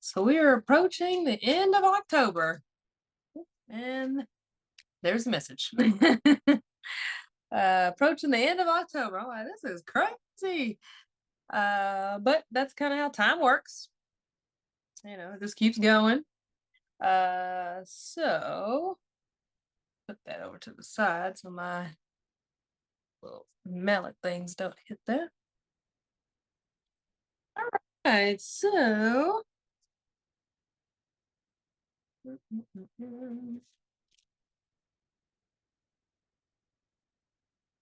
So we are approaching the end of October, and there's a message. Approaching the end of October. I'm like, this is crazy. But that's kind of how time works. It just keeps going. So put that over to the side so my little mallet things don't hit that. All right, so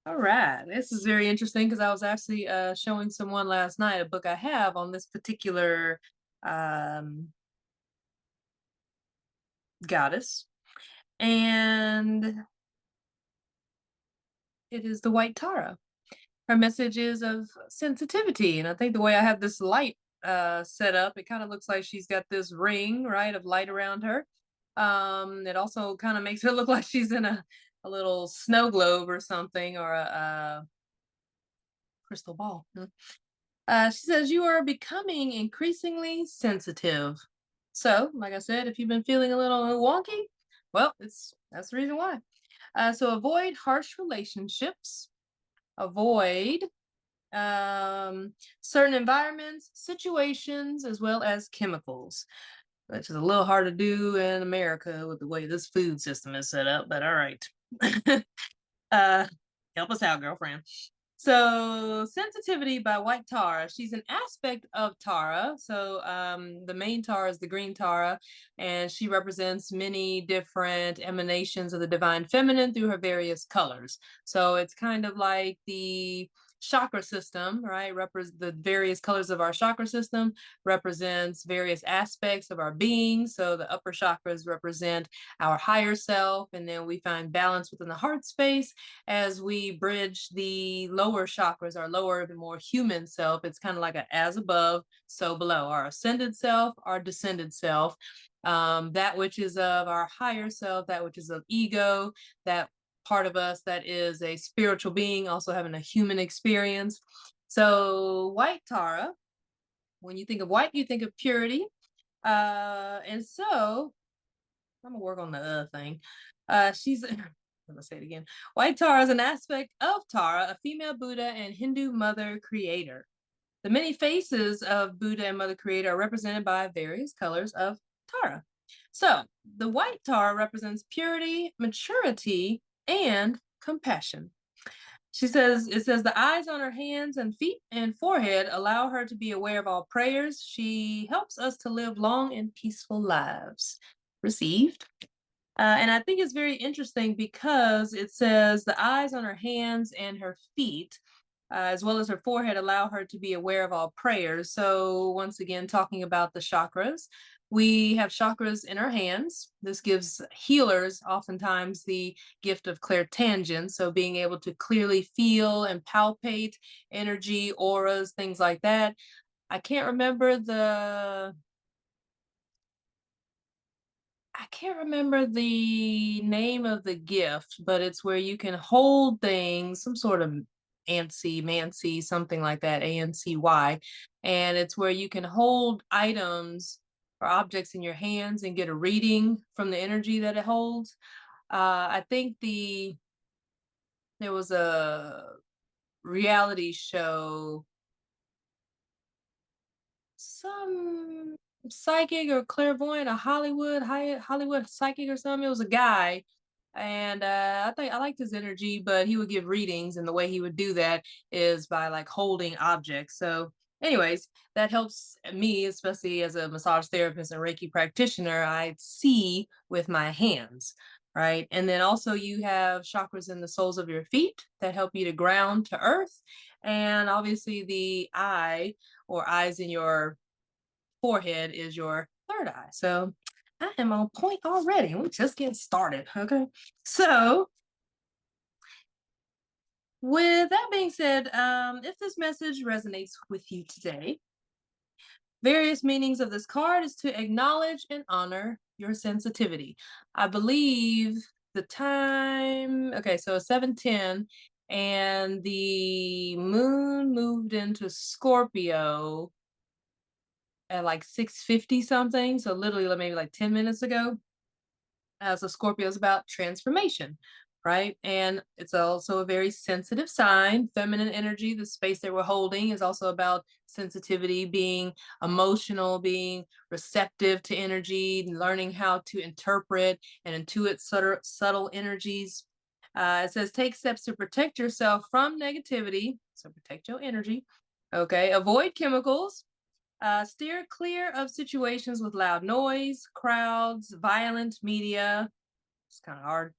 all right. This is very interesting because I was actually showing someone last night a book I have on this particular um, goddess. And it is the White Tara. Her message is of sensitivity. And I think the way I have this light set up, it kind of looks like she's got this ring, right, of light around her. It also kind of makes her look like she's in a little snow globe or something, or a crystal ball. She says, you are becoming increasingly sensitive. So, like I said, if you've been feeling a little wonky, well, that's the reason why. So avoid harsh relationships, avoid certain environments, situations, as well as chemicals, which is a little hard to do in America with the way this food system is set up, but all right. uh, Help us out, girlfriend. So sensitivity by White Tara. She's an aspect of Tara. So the main Tara is the green Tara, and she represents many different emanations of the divine feminine through her various colors. So it's kind of like the chakra system, right? The various colors of our chakra system represents various aspects of our being. So the upper chakras represent our higher self, and then we find balance within the heart space as we bridge the lower chakras, our lower, the more human self. It's kind of like a as above, so below. Our ascended self, our descended self, that which is of our higher self, that which is of ego, that part of us that is a spiritual being, also having a human experience. So, White Tara, when you think of white, you think of purity. And so, I'm gonna work on the other thing. She's I'm gonna say it again. White Tara is an aspect of Tara, a female Buddha and Hindu mother creator. The many faces of Buddha and Mother Creator are represented by various colors of Tara. So the white Tara represents purity, maturity, and compassion. It says the eyes on her hands and feet and forehead allow her to be aware of all prayers. She helps us to live long and peaceful lives. Received. And I think it's very interesting because it says the eyes on her hands and her feet, as well as her forehead, allow her to be aware of all prayers. So, once again, talking about the chakras, we have chakras in our hands. This gives healers oftentimes the gift of clairtangence. So, being able to clearly feel and palpate energy, auras, things like that. I can't remember the name of the gift, but it's where you can hold things, some sort of Mancy, something like that, ANCY. And it's where you can hold items or objects in your hands and get a reading from the energy that it holds. I think there was a reality show, some psychic or clairvoyant, a Hollywood psychic or something. It was a guy, and I think I liked his energy, but he would give readings, and the way he would do that is by like holding objects. So, anyways, that helps me, especially as a massage therapist and Reiki practitioner. I see with my hands. Right. And then also you have chakras in the soles of your feet that help you to ground to earth. And obviously the eye or eyes in your forehead is your third eye. So I am on point already. We're just getting started. Okay. So with that being said, if this message resonates with you today, various meanings of this card is to acknowledge and honor your sensitivity. I believe the time, okay, so 7:10, and the moon moved into Scorpio at like 6:50 something. So literally maybe like 10 minutes ago. So Scorpio is about transformation, right? And it's also a very sensitive sign. Feminine energy, the space that we're holding, is also about sensitivity, being emotional, being receptive to energy, learning how to interpret and intuit subtle energies. It says take steps to protect yourself from negativity. So protect your energy. Okay. Avoid chemicals. Steer clear of situations with loud noise, crowds, violent media. It's kind of hard.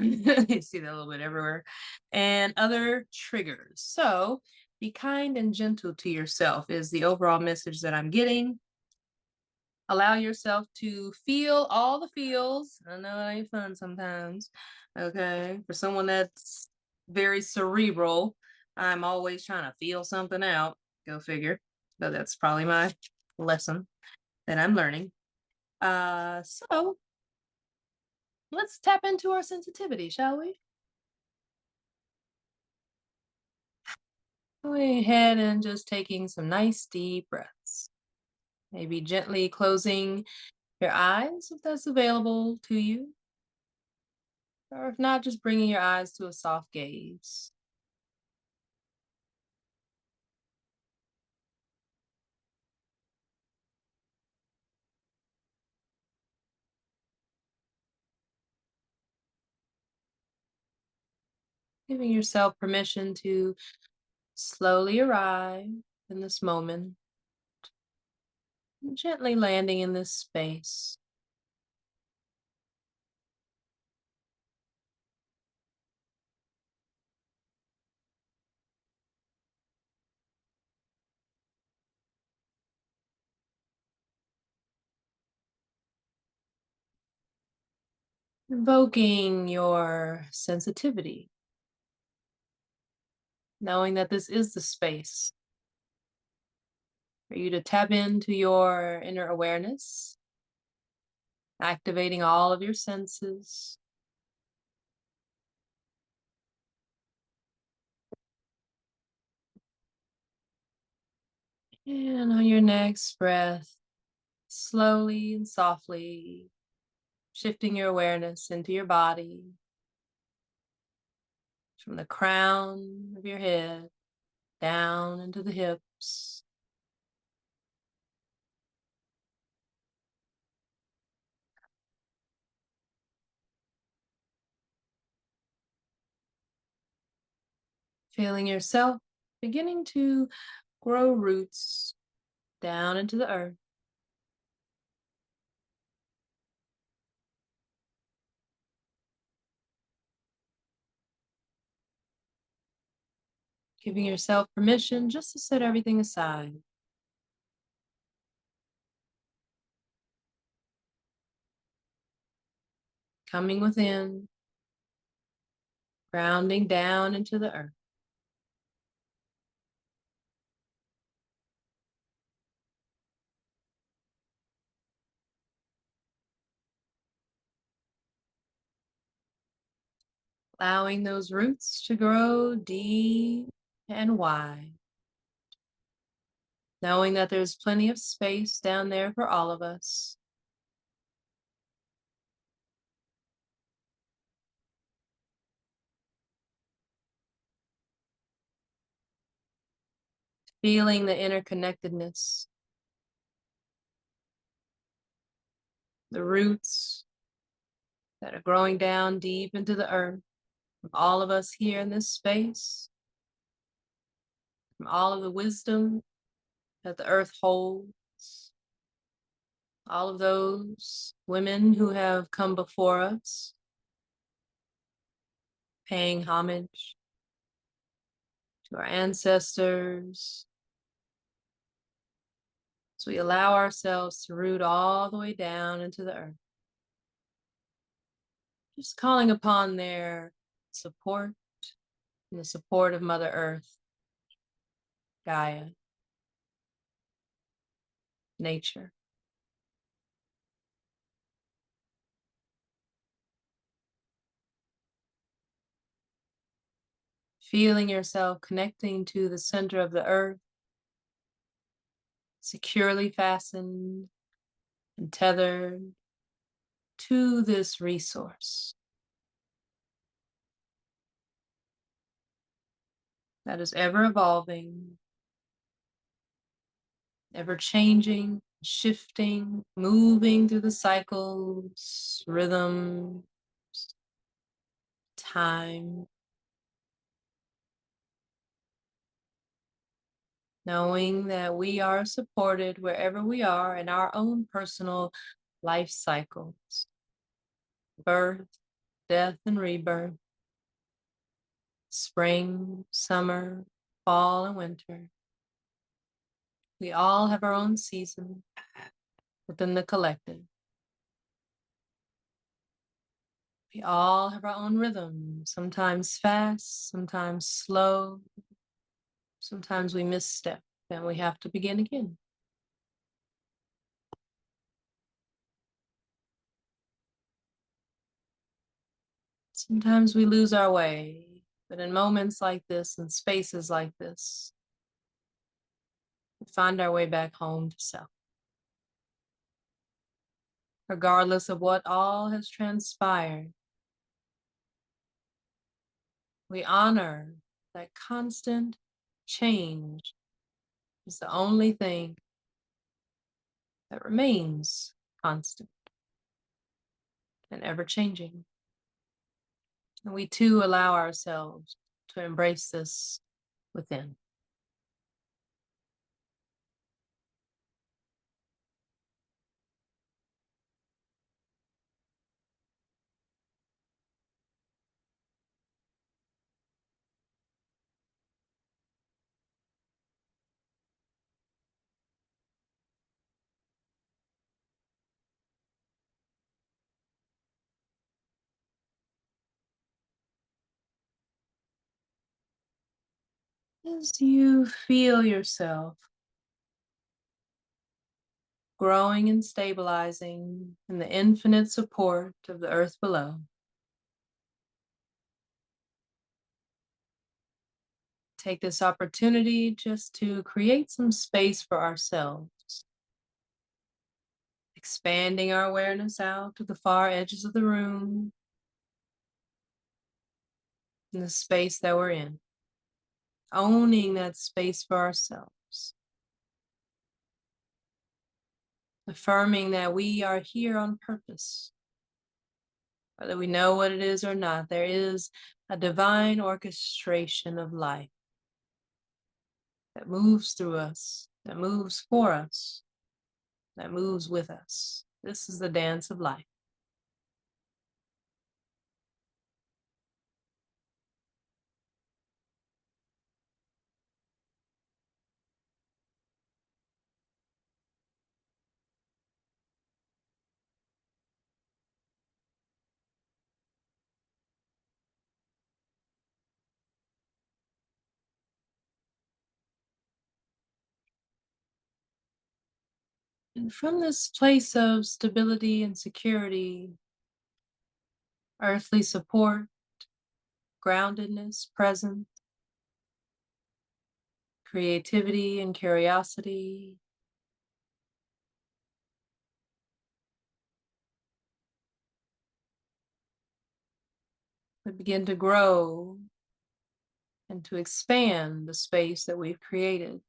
You see that a little bit everywhere. And other triggers. So be kind and gentle to yourself, is the overall message that I'm getting. Allow yourself to feel all the feels. I know it ain't fun sometimes. Okay. For someone that's very cerebral, I'm always trying to feel something out. Go figure. So that's probably my lesson that I'm learning. So let's tap into our sensitivity, shall we? Go ahead and just taking some nice deep breaths. Maybe gently closing your eyes if that's available to you. Or if not, just bringing your eyes to a soft gaze. Giving yourself permission to slowly arrive in this moment, and gently landing in this space. Invoking your sensitivity, knowing that this is the space for you to tap into your inner awareness, activating all of your senses. And on your next breath, slowly and softly shifting your awareness into your body, from the crown of your head down into the hips. Feeling yourself beginning to grow roots down into the earth. Giving yourself permission just to set everything aside. Coming within, grounding down into the earth. Allowing those roots to grow deep and wide. Knowing that there's plenty of space down there for all of us. Feeling the interconnectedness, the roots that are growing down deep into the earth, from all of us here in this space, from all of the wisdom that the earth holds, all of those women who have come before us, paying homage to our ancestors. So we allow ourselves to root all the way down into the earth, just calling upon their support and the support of Mother Earth, Gaia, nature. Feeling yourself connecting to the center of the earth, securely fastened and tethered to this resource that is ever evolving, ever changing, shifting, moving through the cycles, rhythm, time, knowing that we are supported wherever we are in our own personal life cycles, birth, death, and rebirth, spring, summer, fall, and winter. We all have our own season within the collective. We all have our own rhythm, sometimes fast, sometimes slow, sometimes we misstep and we have to begin again. Sometimes we lose our way, but in moments like this and spaces like this, we find our way back home to self. Regardless of what all has transpired, we honor that constant change is the only thing that remains constant and ever changing. And we too allow ourselves to embrace this within. As you feel yourself growing and stabilizing in the infinite support of the earth below, take this opportunity just to create some space for ourselves, expanding our awareness out to the far edges of the room, in the space that we're in, owning that space for ourselves, affirming that we are here on purpose. Whether we know what it is or not, there is a divine orchestration of life that moves through us, that moves for us, that moves with us. This is the dance of life. And from this place of stability and security, earthly support, groundedness, presence, creativity and curiosity, we begin to grow and to expand the space that we've created.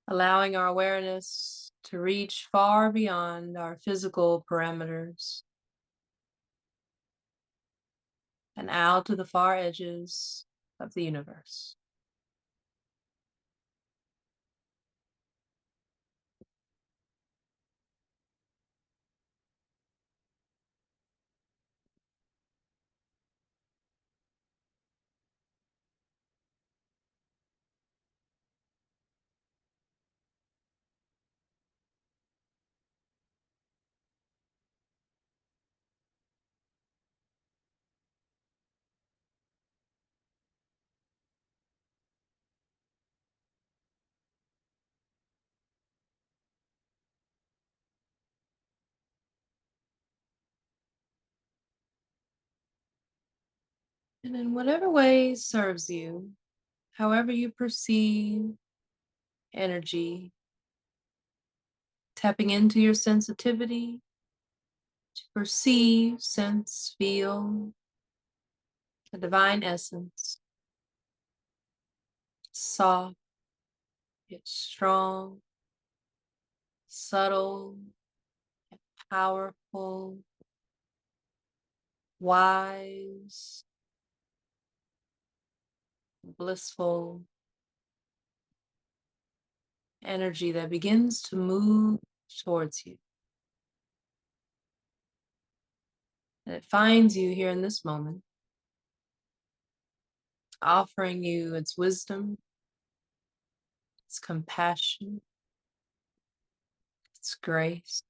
Allowing our awareness to reach far beyond our physical parameters and out to the far edges of the universe. And in whatever way serves you, however you perceive energy, tapping into your sensitivity to perceive, sense, feel the divine essence, soft yet strong, subtle, powerful, wise, blissful energy that begins to move towards you. And it finds you here in this moment, offering you its wisdom, its compassion, its grace.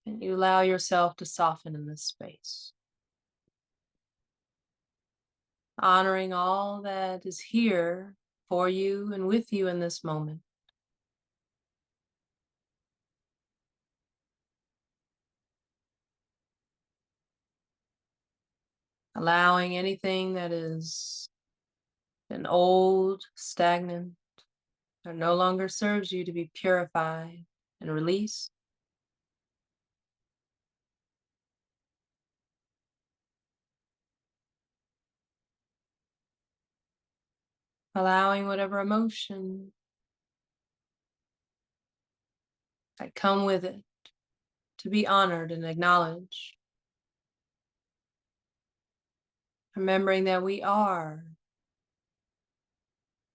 And you allow yourself to soften in this space, honoring all that is here for you and with you in this moment. Allowing anything that is an old, stagnant, or no longer serves you to be purified and released. Allowing whatever emotion that come with it to be honored and acknowledged. Remembering that we are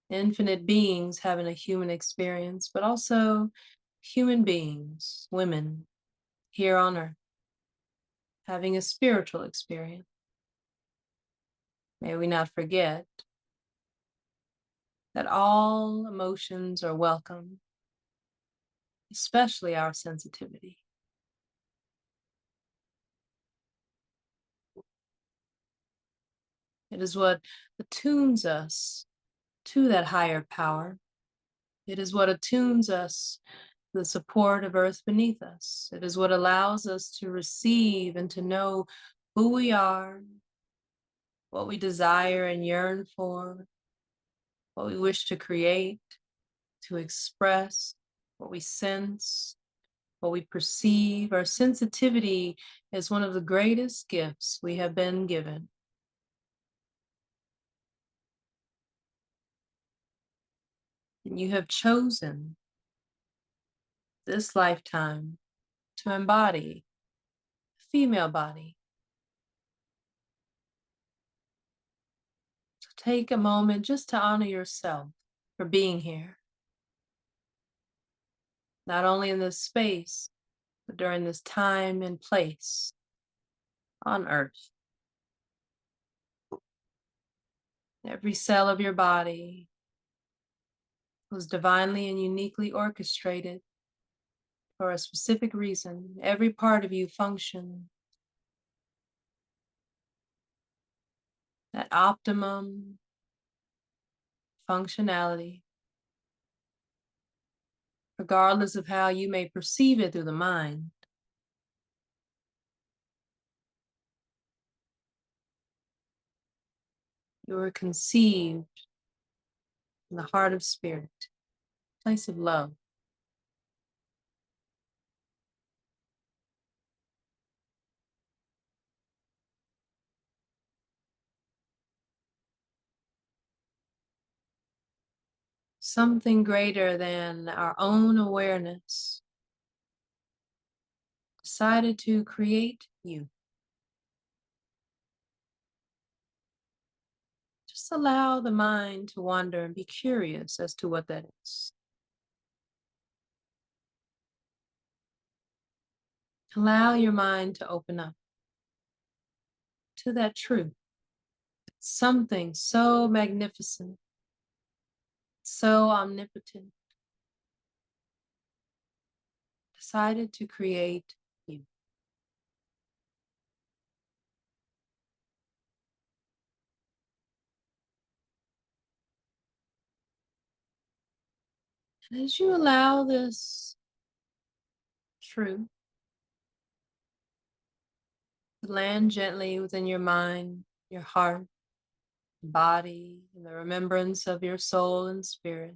infinite beings having a human experience, but also human beings, women here on earth, having a spiritual experience. May we not forget that all emotions are welcome, especially our sensitivity. It is what attunes us to that higher power. It is what attunes us to the support of earth beneath us. It is what allows us to receive and to know who we are, what we desire and yearn for, what we wish to create, to express, what we sense, what we perceive. Our sensitivity is one of the greatest gifts we have been given. And you have chosen this lifetime to embody a female body. So take a moment just to honor yourself for being here, not only in this space, but during this time and place on earth. Every cell of your body was divinely and uniquely orchestrated for a specific reason. Every part of you functions at optimum functionality, regardless of how you may perceive it through the mind. You were conceived in the heart of spirit, place of love. Something greater than our own awareness decided to create you. Just allow the mind to wander and be curious as to what that is. Allow your mind to open up to that truth. Something so magnificent, so omnipotent, decided to create you. And as you allow this truth, Land gently within your mind, your heart, body, and the remembrance of your soul and spirit.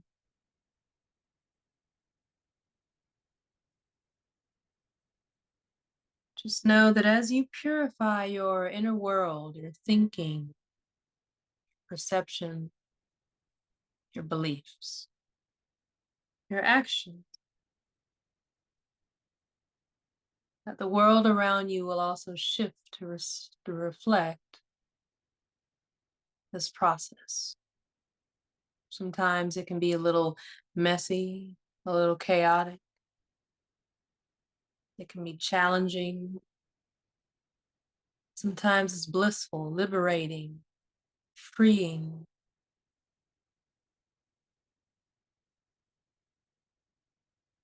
Just know that as you purify your inner world, your thinking, perception, your beliefs, your actions, that the world around you will also shift to reflect this process. Sometimes it can be a little messy, a little chaotic. It can be challenging. Sometimes it's blissful, liberating, freeing.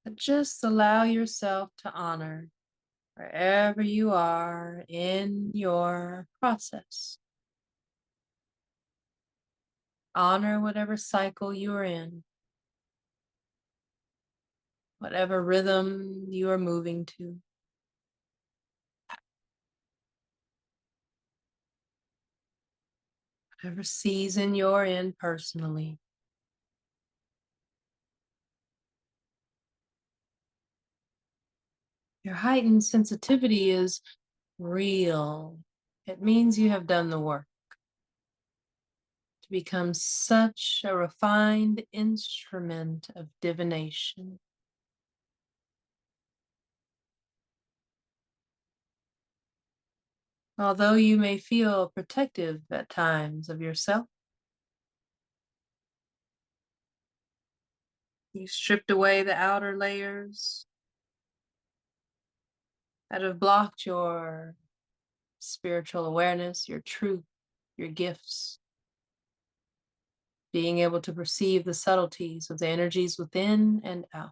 But just allow yourself to honor wherever you are in your process. Honor whatever cycle you are in, whatever rhythm you are moving to. Whatever season you're in personally. Your heightened sensitivity is real. It means you have done the work to become such a refined instrument of divination. Although you may feel protective at times of yourself, you stripped away the outer layers that have blocked your spiritual awareness, your truth, your gifts, being able to perceive the subtleties of the energies within and out.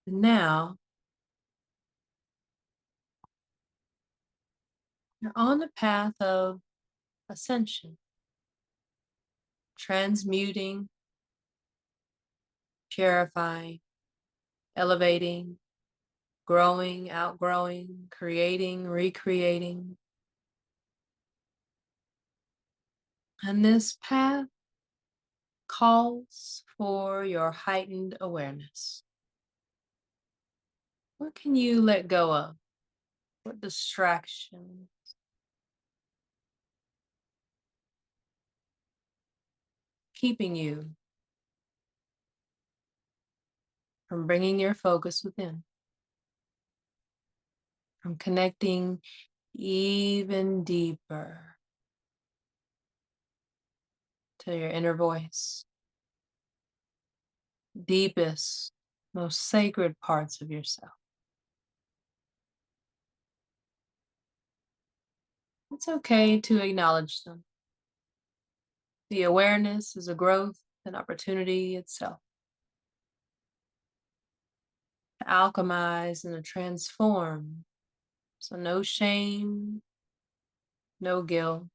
And now, you're on the path of ascension, transmuting, purifying, elevating, growing, outgrowing, creating, recreating. And this path calls for your heightened awareness. What can you let go of? What distraction? Keeping you from bringing your focus within, from connecting even deeper to your inner voice, deepest, most sacred parts of yourself. It's okay to acknowledge them. The awareness is a growth and opportunity itself. To alchemize and to transform. So no shame, no guilt,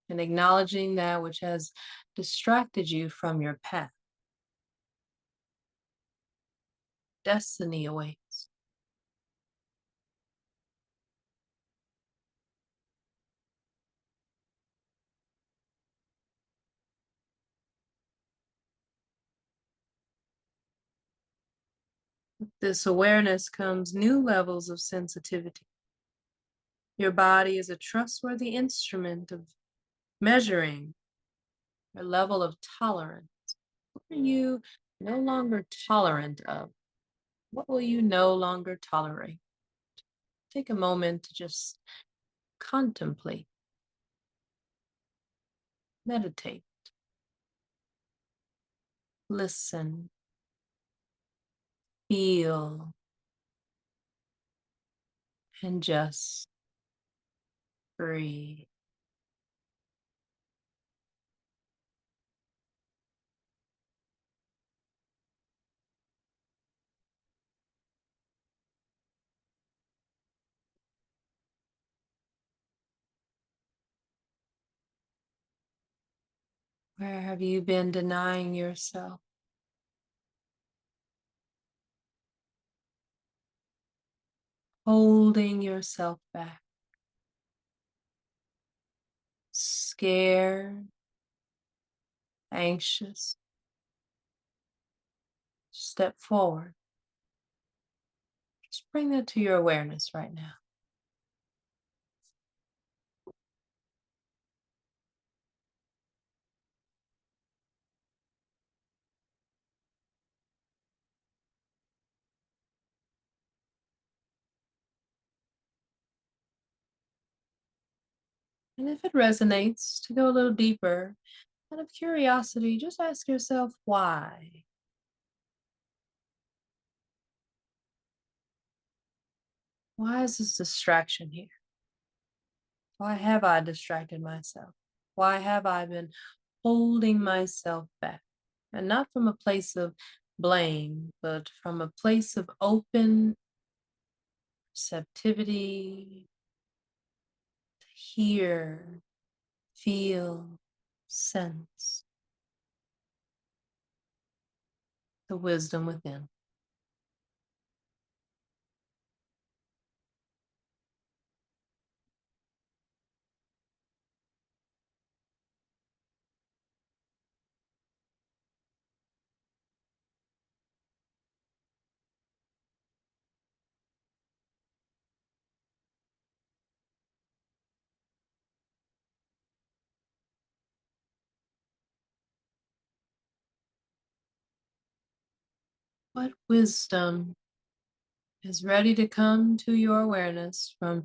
and acknowledging that which has distracted you from your path. Destiny awaits. With this awareness comes new levels of sensitivity. Your body is a trustworthy instrument of measuring your level of tolerance. What are you no longer tolerant of? What will you no longer tolerate? Take a moment to just contemplate, meditate, listen, feel, and just breathe. Where have you been denying yourself? holding yourself back, scared, anxious. Step forward. Just bring that to your awareness right now. And if it resonates, to go a little deeper, out of curiosity, just ask yourself why. Why is this distraction here? Why have I distracted myself? Why have I been holding myself back? And not from a place of blame, but from a place of open receptivity to hear, feel, sense the wisdom within. What wisdom is ready to come to your awareness from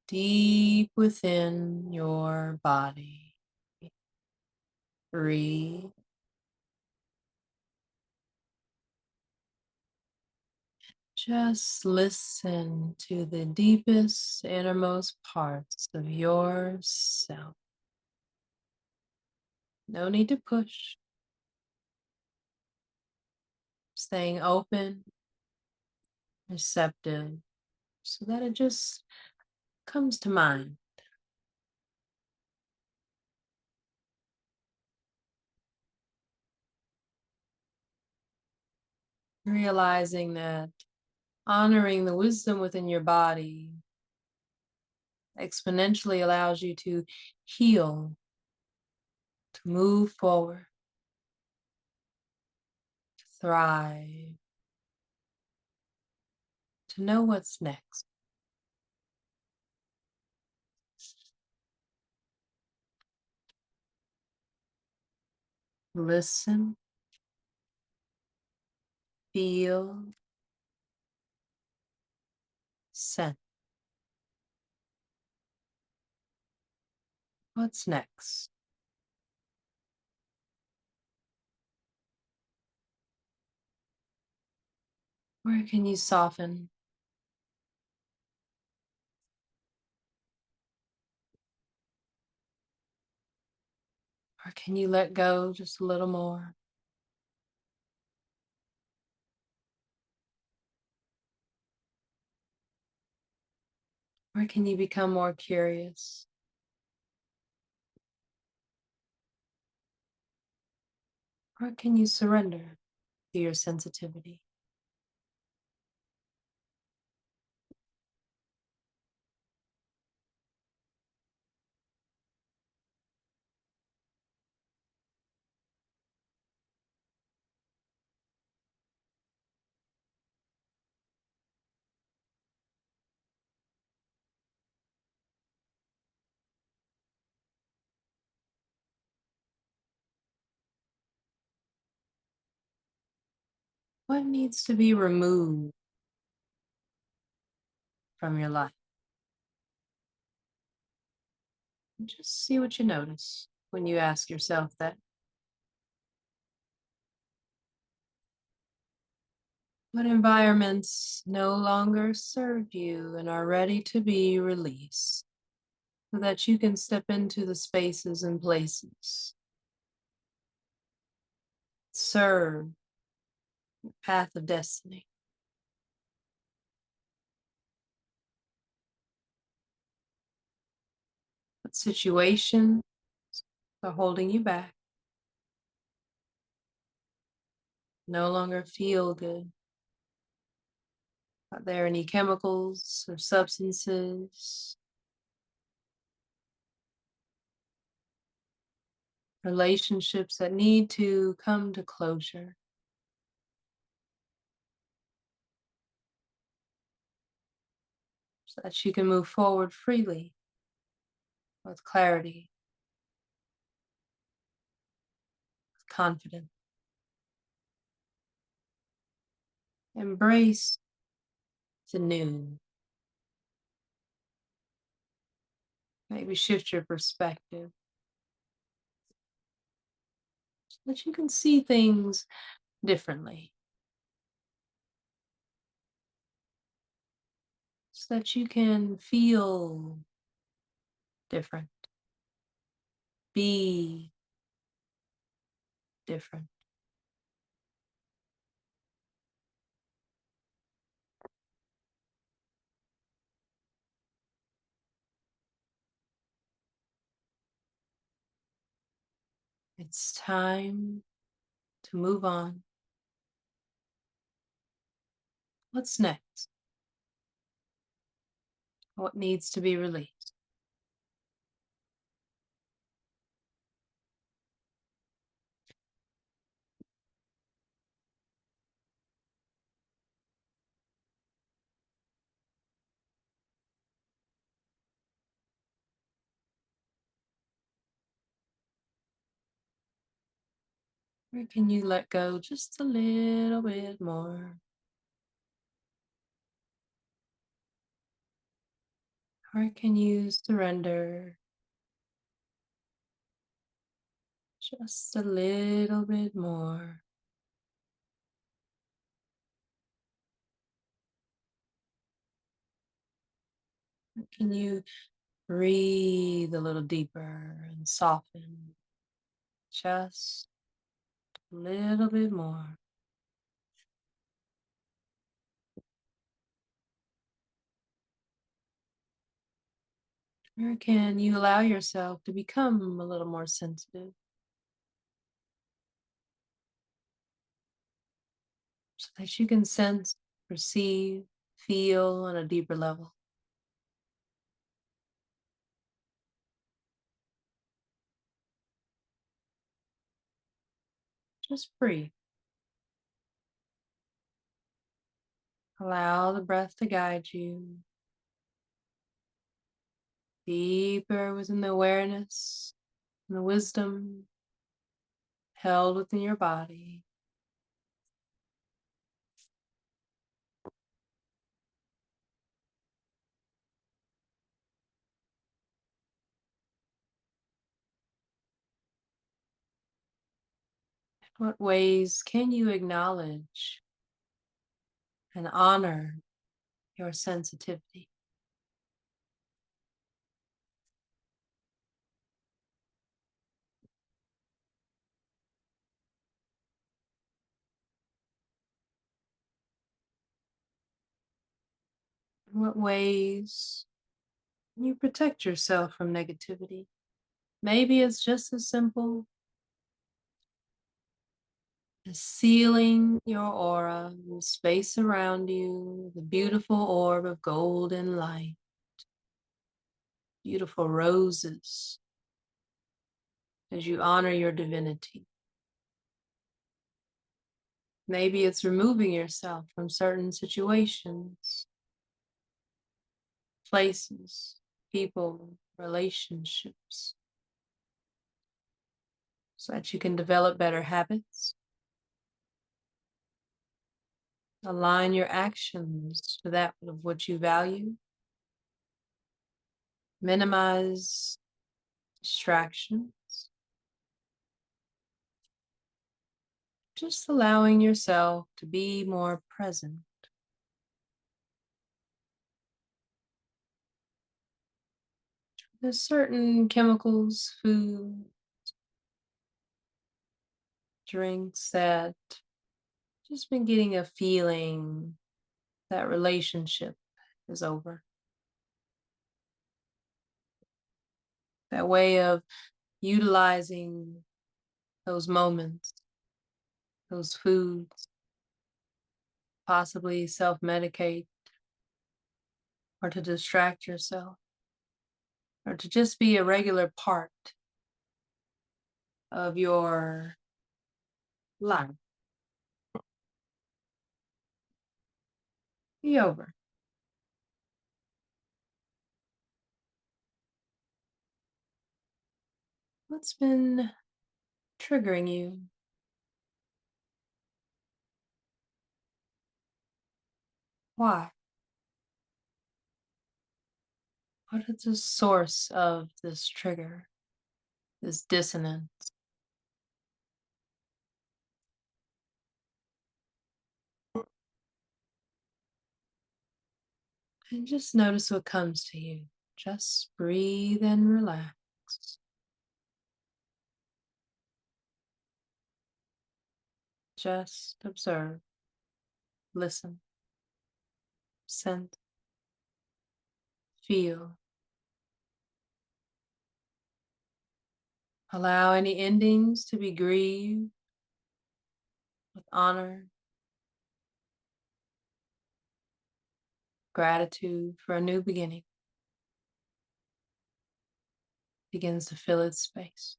deep within your body? Breathe. Just listen to the deepest, innermost parts of yourself. No need to push. Staying open, receptive, so that it just comes to mind. Realizing that honoring the wisdom within your body exponentially allows you to heal, to move forward, to thrive, to know what's next. Listen, feel, sense. What's next? Where can you soften? Or can you let go just a little more? Or can you become more curious? Or can you surrender to your sensitivity? What needs to be removed from your life? Just see what you notice when you ask yourself that. What environments no longer serve you and are ready to be released so that you can step into the spaces and places, serve the path of destiny? What situations are holding you back? No longer feel good, Are there any chemicals or substances, relationships that need to come to closure so that you can move forward freely with clarity, with confidence? Embrace the new. Maybe shift your perspective so that you can see things differently, so that you can feel different, be different. It's time to move on. What's next? What needs to be released? Where can you let go just a little bit more? Or can you surrender just a little bit more? Or can you breathe a little deeper and soften just a little bit more? Or can you allow yourself to become a little more sensitive so that you can sense, perceive, feel on a deeper level? Just breathe. Allow the breath to guide you deeper within the awareness and the wisdom held within your body. What ways can you acknowledge and honor your sensitivity? In what ways can you protect yourself from negativity? Maybe it's just as simple as sealing your aura, the space around you, the beautiful orb of golden light, beautiful roses as you honor your divinity. Maybe it's removing yourself from certain situations, places, people, relationships, so that you can develop better habits. Align your actions to that of what you value. Minimize distractions. Just allowing yourself to be more present. There's certain chemicals, food, drinks that just been getting a feeling that relationship is over. That way of utilizing those moments, those foods, possibly self-medicate or to distract yourself, or to just be a regular part of your life. Be over. What's been triggering you? Why? What is the source of this trigger, this dissonance? And just notice what comes to you. Just breathe and relax. Just observe, listen, sense, feel. Allow any endings to be grieved with honor, gratitude for a new beginning begins to fill its space.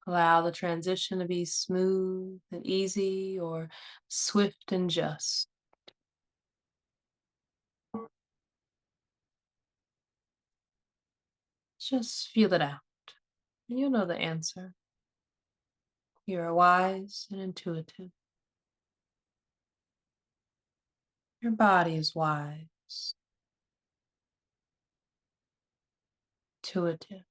Allow the transition to be smooth and easy or swift and just. Just feel it out, and you'll know the answer. You are wise and intuitive. Your body is wise, intuitive.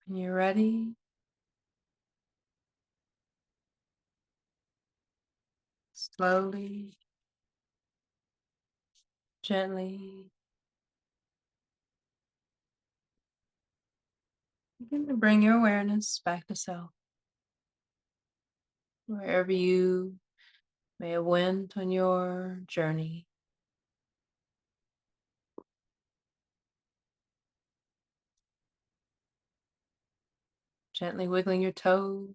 When you're ready, slowly, gently, begin to bring your awareness back to self. Wherever you may have went on your journey, gently wiggling your toes,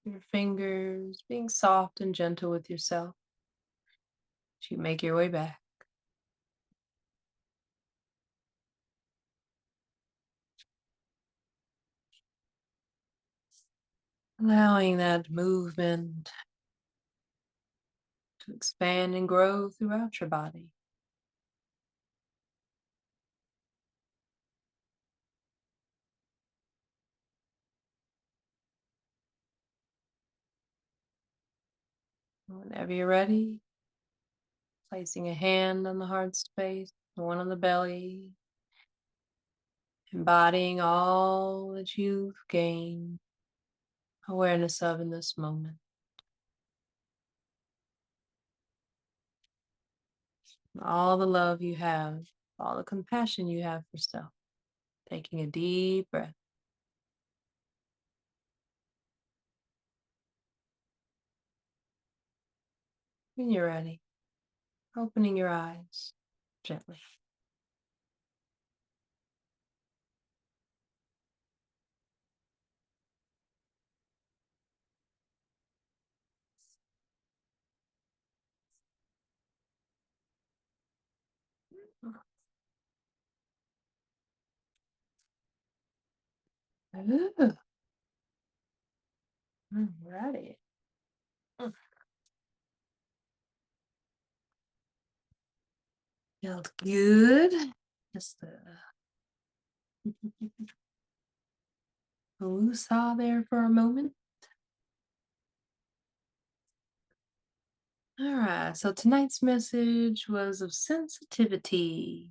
your fingers, being soft and gentle with yourself as you make your way back. Allowing that movement to expand and grow throughout your body. Whenever you're ready, placing a hand on the heart space, one on the belly, embodying all that you've gained awareness of in this moment. All the love you have, all the compassion you have for self. Taking a deep breath. When you're ready, opening your eyes gently. Ooh, alrighty. Mm, felt good. Just a woosah there for a moment. All right. So tonight's message was of sensitivity.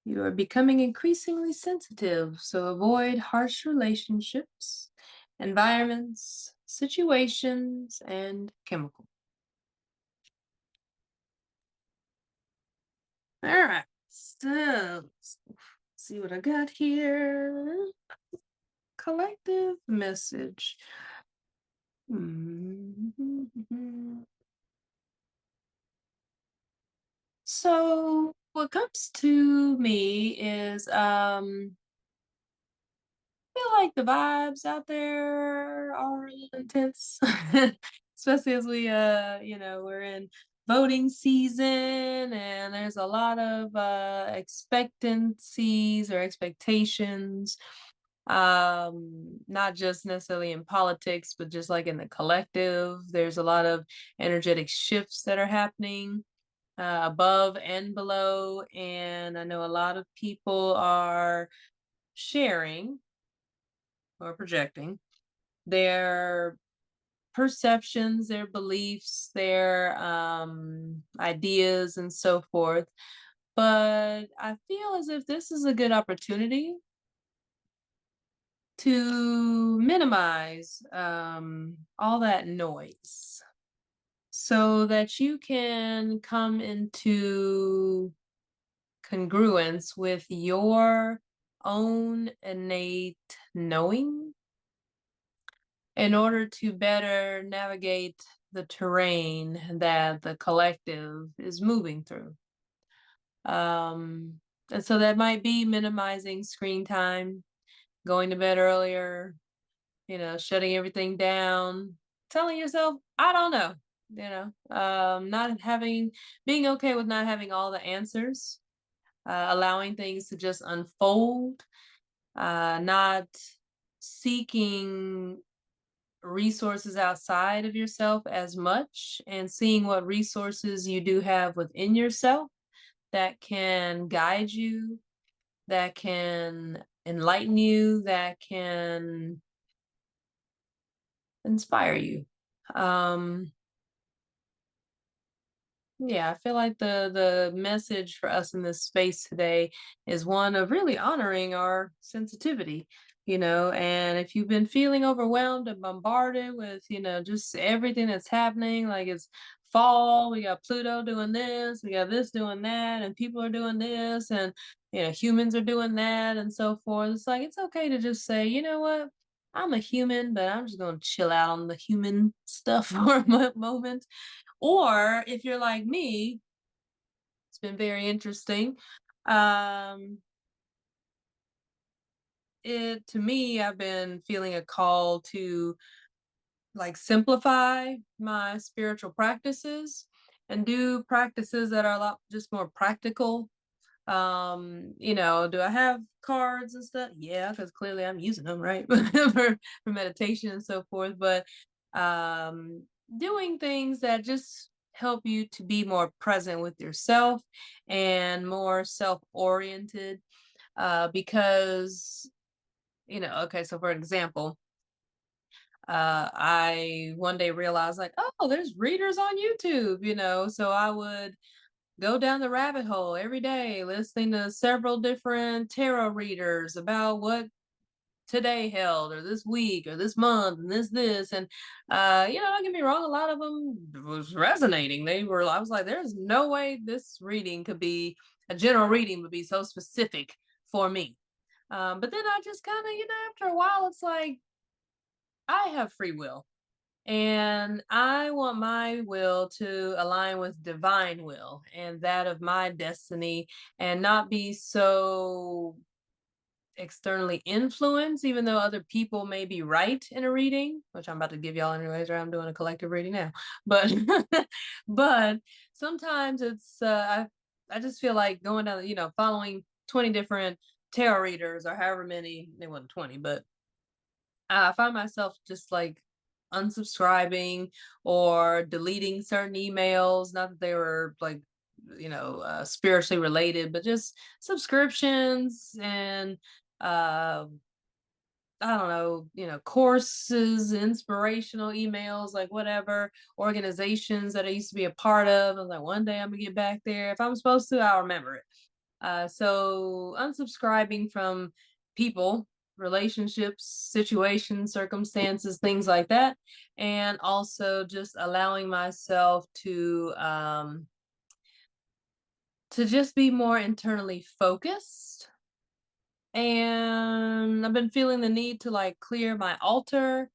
You are becoming increasingly sensitive, so avoid harsh relationships, environments, situations, and chemicals. All right. So let's see what I got here. Collective message. Mhm. So what comes to me is feel like the vibes out there are a little intense. Especially as we we're in voting season and there's a lot of expectancies or expectations, not just necessarily in politics but just like in the collective. There's a lot of energetic shifts that are happening above and below, and I know a lot of people are sharing or projecting their perceptions, their beliefs, their ideas, and so forth. But I feel as if this is a good opportunity to minimize all that noise so that you can come into congruence with your own innate knowing in order to better navigate the terrain that the collective is moving through. Um, and so that might be minimizing screen time, going to bed earlier, shutting everything down, telling yourself, I don't know, not having, being okay with not having all the answers, allowing things to just unfold, not seeking resources outside of yourself as much, and seeing what resources you do have within yourself that can guide you, that can enlighten you, that can inspire you. Um, Yeah, I feel like the message for us in this space today is one of really honoring our sensitivity, and if you've been feeling overwhelmed and bombarded with, just everything that's happening, like it's fall, we got Pluto doing this, we got this doing that, and people are doing this, and humans are doing that, and so forth. It's like it's okay to just say, you know what? I'm a human, but I'm just gonna chill out on the human stuff for a moment. Or if you're like me, it's been very interesting. Um, it to me, I've been feeling a call to like simplify my spiritual practices and do practices that are a lot just more practical. Do I have cards and stuff? Yeah, because clearly I'm using them, right? For meditation and so forth. But um doing things that just help you to be more present with yourself and more self-oriented. Because okay, so for example, I one day realized like, oh, there's readers on YouTube, so I would go down the rabbit hole every day, listening to several different tarot readers about what today held, or this week, or this month, and this. And, don't get me wrong, a lot of them was resonating. I was like, there's no way this reading could be a general reading, would be so specific for me. But then I just kind of, after a while, it's like, I have free will. And I want my will to align with divine will and that of my destiny, and not be so externally influenced, even though other people may be right in a reading, which I'm about to give y'all anyways, right? I'm doing a collective reading now. But but sometimes it's I just feel like going down, following 20 different tarot readers or however many, they wasn't 20, but I find myself just like unsubscribing or deleting certain emails. Not that they were like, spiritually related, but just subscriptions and uh, I don't know, courses, inspirational emails, like whatever, organizations that I used to be a part of. I was like, one day I'm gonna get back there. If I'm supposed to, I'll remember it. So unsubscribing from people, relationships, situations, circumstances, things like that, and also just allowing myself to just be more internally focused. And I've been feeling the need to like clear my altar.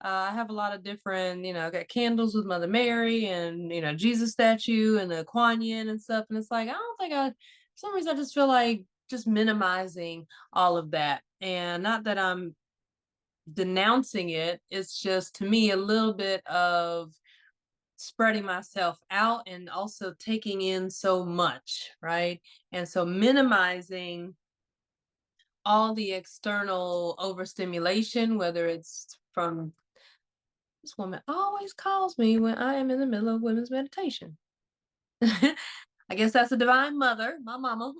I have a lot of different, I got candles with Mother Mary and, Jesus statue and the Kuan Yin and stuff. And it's like, I don't think for some reason, I just feel like just minimizing all of that. And not that I'm denouncing it, it's just to me a little bit of spreading myself out and also taking in so much, right? And so minimizing all the external overstimulation, whether it's from this woman always calls me when I am in the middle of women's meditation. I guess that's a divine mother, my mama.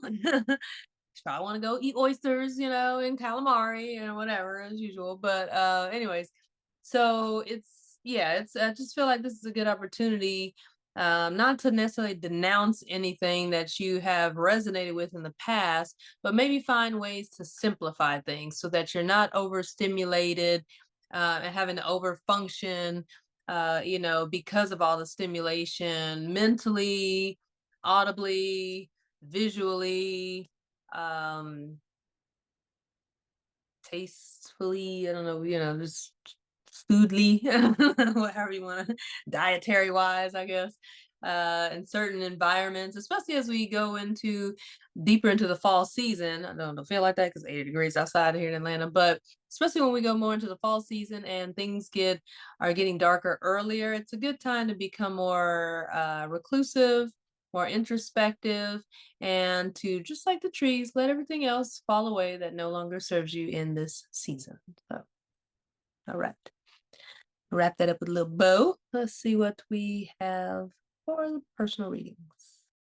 She probably want to go eat oysters, and calamari and whatever as usual. But anyways, so I just feel like this is a good opportunity, not to necessarily denounce anything that you have resonated with in the past, but maybe find ways to simplify things so that you're not overstimulated and having to overfunction, because of all the stimulation mentally, audibly, visually, um tastefully, I don't know, just foodly, whatever you want to, dietary wise, I guess, in certain environments, especially as we go deeper into the fall season. I don't feel like that because 80 degrees outside here in Atlanta, but especially when we go more into the fall season and things are getting darker earlier, it's a good time to become more reclusive, more introspective, and to, just like the trees, let everything else fall away that no longer serves you in this season. So, all right. Wrap that up with a little bow. Let's see what we have for the personal readings.